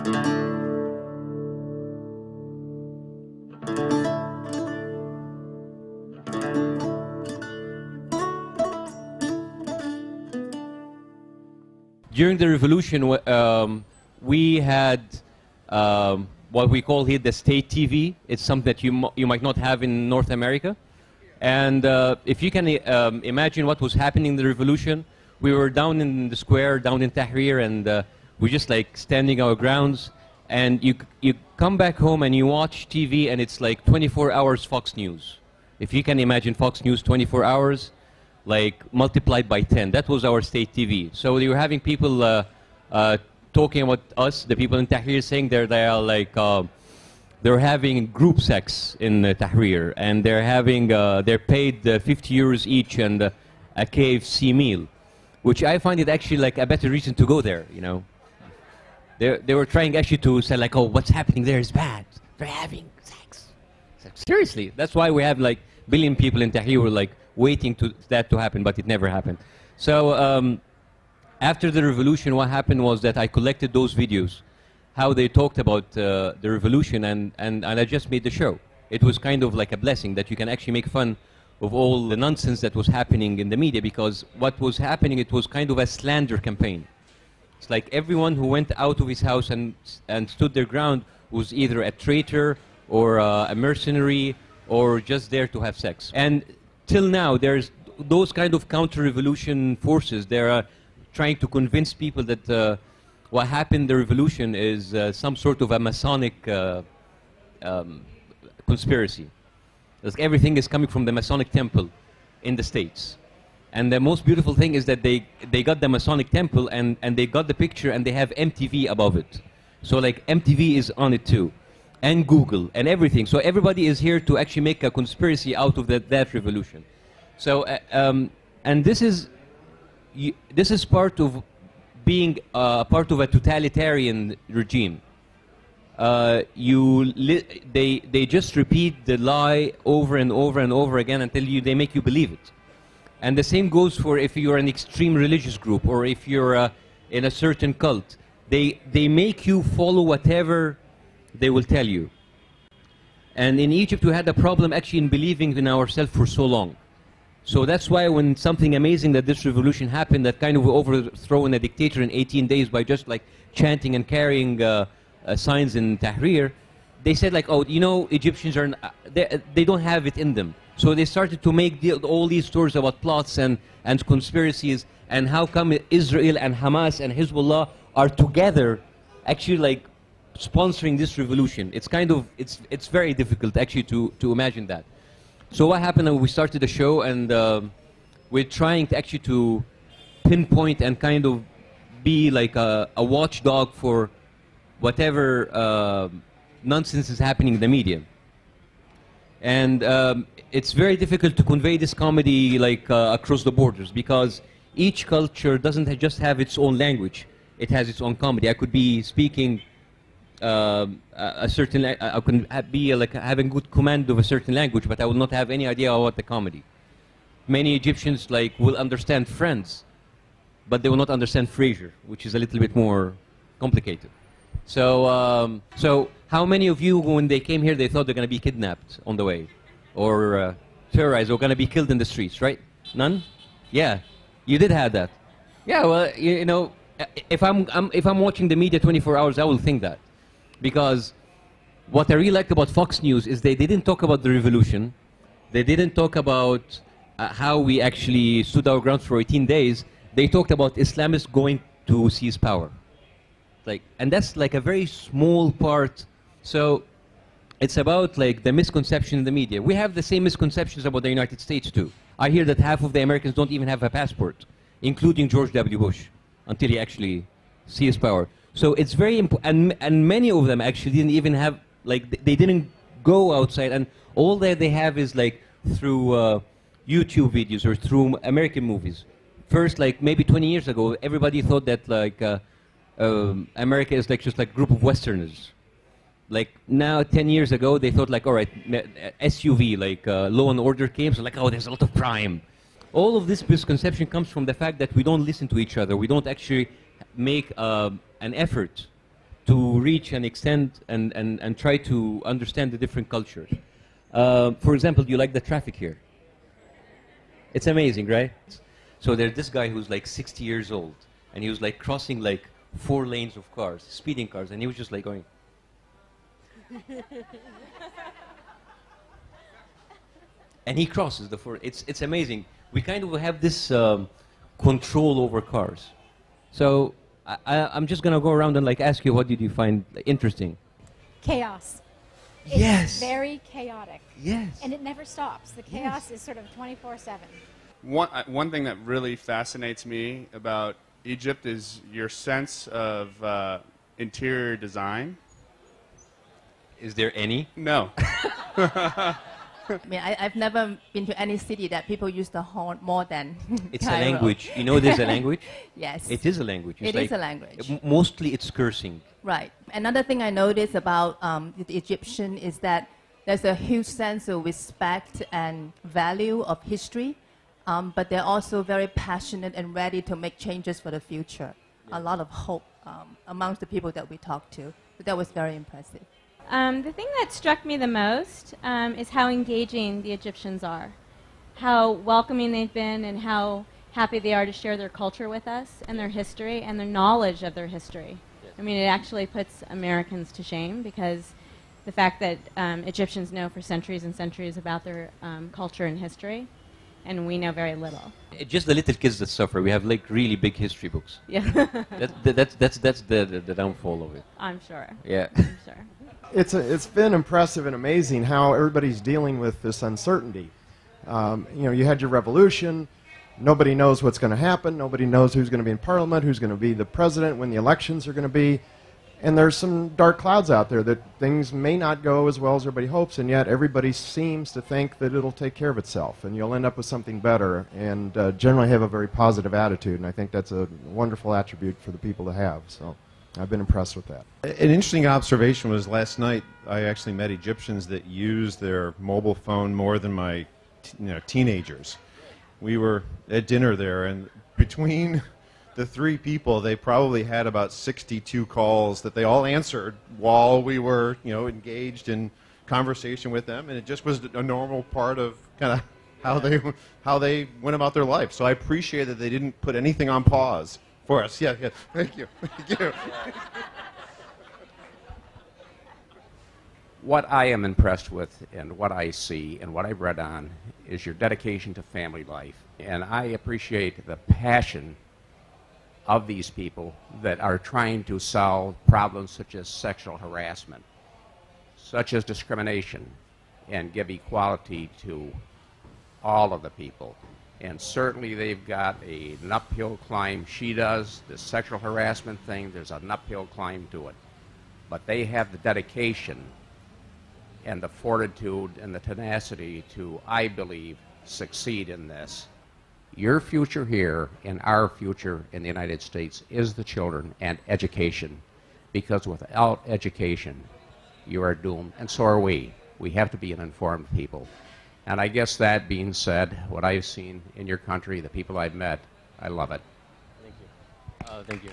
During the revolution, we had what we call here the state TV. It's something that you might not have in North America. And if you can imagine what was happening in the revolution, we were down in the square, down in Tahrir, and we're just like standing our grounds. And you come back home and you watch TV, and it's like 24 hours Fox News. If you can imagine Fox News 24 hours, like multiplied by 10. That was our state TV. So you were having people talking about us, the people in Tahrir, saying they are like they're having group sex in Tahrir, and they're paid 50 euros each and a KFC meal, which I find it actually like a better reason to go there. You know, they were trying actually to say like, oh, what's happening there is bad. They're having sex. Seriously, that's why we have like billion people in Tahrir were like waiting to that to happen, but it never happened. So after the revolution, what happened was that I collected those videos, how they talked about the revolution, and I just made the show. It was kind of like a blessing that you can actually make fun of all the nonsense that was happening in the media, because what was happening, it was kind of a slander campaign. It's like everyone who went out of his house and stood their ground was either a traitor or a mercenary or just there to have sex. And till now, there's those kind of counter-revolution forces. They're trying to convince people that what happened in the revolution is some sort of a Masonic conspiracy. Like everything is coming from the Masonic temple in the States. And the most beautiful thing is that they got the Masonic temple and they got the picture and they have MTV above it. So like MTV is on it too. And Google and everything. So everybody is here to actually make a conspiracy out of that revolution. So, and this is part of being part of a totalitarian regime. They just repeat the lie over and over and over again until they make you believe it. And the same goes for if you're an extreme religious group or if you're in a certain cult. They make you follow whatever they will tell you. And in Egypt, we had a problem actually in believing in ourselves for so long. So that's why when something amazing that this revolution happened, that kind of overthrown a dictator in 18 days by just like chanting and carrying signs in Tahrir, they said like, oh, you know, Egyptians are, they don't have it in them. So they started to make all these stories about plots and conspiracies and how come Israel and Hamas and Hezbollah are together actually like sponsoring this revolution. It's kind of, it's very difficult actually to imagine that. So what happened, we started the show and we're trying to actually to pinpoint and kind of be like a watchdog for whatever nonsense is happening in the media. And it's very difficult to convey this comedy like across the borders, because each culture doesn't just have its own language. It has its own comedy. I could be speaking a certain, I can be like having good command of a certain language, but I will not have any idea about the comedy. Many Egyptians like will understand Friends, but they will not understand Frasier, which is a little bit more complicated. So, so how many of you, when they came here, they thought they're going to be kidnapped on the way, or terrorized, or going to be killed in the streets, right? None? Yeah, you did have that. Yeah, well, you know, if I'm watching the media 24 hours, I will think that. Because what I really liked about Fox News is they didn't talk about the revolution. They didn't talk about how we actually stood our ground for 18 days. They talked about Islamists going to seize power. Like, and that's like a very small part. So it's about like the misconception in the media. We have the same misconceptions about the United States too. I hear that half of the Americans don't even have a passport, including George W. Bush, until he actually seized power. So it's very important, and many of them actually didn't even have, like, they didn't go outside, and all that they have is like through YouTube videos or through American movies. First, like maybe 20 years ago, everybody thought that like America is like just like a group of Westerners. Like now, 10 years ago, they thought like, all right, SUV, like Law and Order came, so like, oh, there's a lot of crime. All of this misconception comes from the fact that we don't listen to each other. We don't actually make an effort to reach and extend and try to understand the different cultures. For example, do you like the traffic here? It's amazing, right? So there's this guy who's like 60 years old, and he was like crossing like 4 lanes of cars, speeding cars, and he was just like going. And he crosses the 4. It's amazing. We kind of have this control over cars. So I'm just gonna go around and like ask you, what did you find interesting? Chaos. Yes. It's very chaotic. Yes. And it never stops. The chaos is sort of 24/7. One thing that really fascinates me about Egypt is your sense of interior design. Is there any? No. I mean, I've never been to any city that people use the horn more than It's Cairo. a language. You know there's a language? Yes. It is a language. It's It is a language. Mostly it's cursing. Right. Another thing I noticed about the Egyptian is that there's a huge sense of respect and value of history, but they're also very passionate and ready to make changes for the future. Yeah. A lot of hope amongst the people that we talked to. So that was very impressive. The thing that struck me the most is how engaging the Egyptians are, how welcoming they've been, and how happy they are to share their culture with us and their history and their knowledge of their history. I mean, it actually puts Americans to shame, because the fact that Egyptians know for centuries and centuries about their culture and history, and we know very little. Just the little kids that suffer. We have like really big history books. Yeah. That's the downfall of it. I'm sure. Yeah. I'm sure. It's been impressive and amazing how everybody's dealing with this uncertainty. You know, you had your revolution. Nobody knows what's going to happen. Nobody knows who's going to be in parliament, who's going to be the president, when the elections are going to be. And there's some dark clouds out there that things may not go as well as everybody hopes, and yet everybody seems to think that it'll take care of itself and you'll end up with something better, and generally have a very positive attitude, and I think that's a wonderful attribute for the people to have. So I've been impressed with that. An interesting observation was last night I actually met Egyptians that use their mobile phone more than my teenagers. We were at dinner there, and between the 3 people, they probably had about 62 calls that they all answered while we were, engaged in conversation with them, and it just was a normal part of kind of how they went about their life. So I appreciate that they didn't put anything on pause for us. Yeah, thank you. Thank you. What I am impressed with and what I see and what I've read on is your dedication to family life. And I appreciate the passion of these people that are trying to solve problems such as sexual harassment, such as discrimination, and give equality to all of the people. And certainly they've got an uphill climb. She does, the sexual harassment thing, there's an uphill climb to it. But they have the dedication and the fortitude and the tenacity to, I believe, succeed in this. Your future here and our future in the United States is the children and education, because without education, you are doomed, and so are we. We have to be an informed people. And I guess that being said, what I've seen in your country, the people I've met, I love it. Thank you. Thank you.